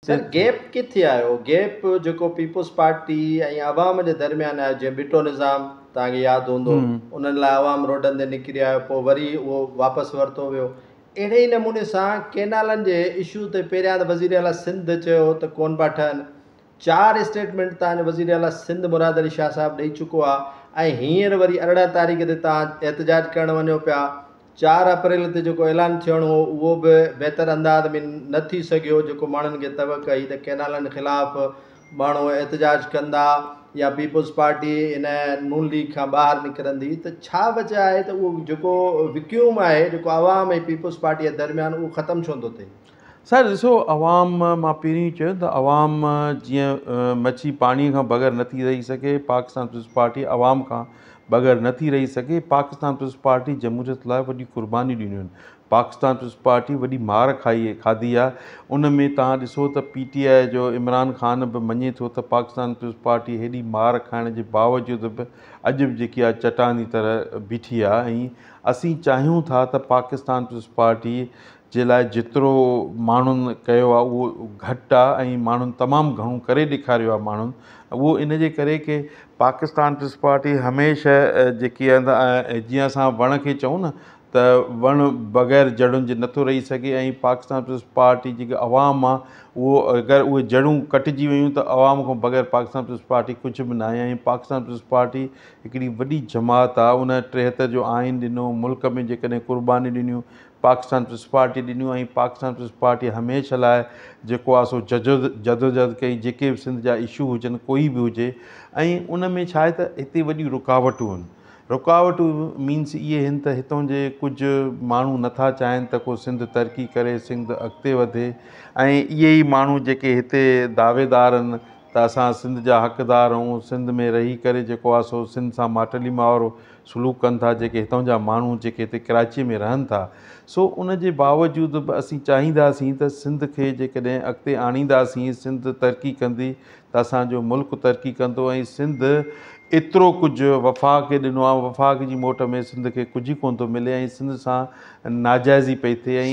sir gap किथे आयो gap जो पीपल्स पार्टी ऐं अवाम जे दरमियान आयो जीअं बिटो निज़ाम तव्हांखे यादि हूंदो उन्हनि लाइ अवाम रोडनि ते निकिरी आयो पोइ वरी उहो वापसि वरितो वियो अहिड़े ई नमूने सां केनालनि जे इशू ते पहिरियां त वज़ीर आला सिंध चयो त कोन पिया ठहनि 4 स्टेटमेंट तव्हांजो वज़ीर आला सिंध मुराद अली शाह साहिबु ॾेई चुको आहे ऐं हींअर वरी 18 तारीख़ ते तव्हां एहतजाज करणु वञो पिया 4 अप्रैल ते जेको ऐलान थियणो हो उहो बि बहितर अंदाज़ में न थी सघियो जेको माण्हुनि खे तव कई त केनालनि ख़िलाफ़ु माण्हू एहतजाज कंदा या पीपल्स पार्टी इन नून लीग खां ॿाहिरि निकिरंदी त छा वजह आहे त उहो जेको विक्यूम आहे जेको आवाम ऐं पीपल्स पार्टी जे दरमियान उहो ख़तमु छो थो थिए सर ॾिसो अवाम मां पहिरीं चयो त अवाम जीअं मच्छी पाणीअ खां बग़ैर नथी रही सघे पाकिस्तान पीपल्स पार्टी अवाम खां बग़ैर नथी रही सघे पाकिस्तान पीपल्स पार्टी जमहूरियत लाइ वॾी क़ुर्बानी ॾिनियूं आहिनि पाकिस्तान पीपल्स पार्टी वॾी मार खाधी आहे उन में तव्हां ॾिसो त PTI जो इमरान ख़ान बि मञे थो त पाकिस्तान पीपल्स पार्टी हेॾी मार खाइण जे बावजूदि बि अॼु बि जेकी आहे चटान जी तरह बीठी आहे ऐं असीं चाहियूं था त पाकिस्तान पीपल्स पार्टी जे लाइ जेतिरो माण्हुनि कयो आहे उहो घटि आहे ऐं माण्हुनि तमामु घणो करे ॾेखारियो आहे माण्हुनि उहो इन जे करे की पाकिस्तान पीपल्स पार्टी हमेशह जेकी आहे जीअं असां वण खे चऊं न त वण बग़ैर जड़ुनि जे नथो रही सघे ऐं पाकिस्तान पीपल्स पार्टी जेकी अवाम आहे उहो अगरि उहे जड़ूं कटिजी वियूं त अवाम खां बग़ैर पाकिस्तान पीपल्स पार्टी कुझु बि न आहे ऐं पाकिस्तान पीपल्स पार्टी हिकिड़ी वॾी जमात आहे उन 73 जो आइन ॾिनो मुल्क में जेकॾहिं क़ुर्बानी ॾिनियूं पाकिस्तान पीपल्स पार्टी ॾिनियूं ऐं पाकिस्तान पीपल्स पार्टी हमेशह लाइ जेको आहे सो जदोजहद कई जेके बि सिंध जा इशू हुजनि कोई बि हुजे ऐं उन में छा आहे त हिते वॾियूं रुकावटूं आहिनि रुकावटूं मीन्स इहे आहिनि त हितां जे कुझु माण्हू नथा चाहिनि त को सिंध तरक़ी करे सिंध अॻिते वधे ऐं इहे ई माण्हू जेके हिते दावेदार आहिनि त असां सिंध जा हक़दार ऐं सिंध में रही करे जेको आहे सो सिंध सां माटली मावरो सलूक कनि था जेके हितां जा माण्हू जेके हिते कराची में रहनि था सो उन जे बावजूदि बि असीं चाहींदासीं त सिंध खे जेकॾहिं अॻिते आणींदासीं सिंध तरक़ी कंदी त असांजो मुल्क तरक़ी कंदो ऐं सिंध एतिरो कुझु वफ़ाक़ खे ॾिनो आहे वफ़ाक़ जी मोट में सिंध खे कुझु ई कोन थो मिले ऐं सिंध सां नाजाइज़ी पई थिए ऐं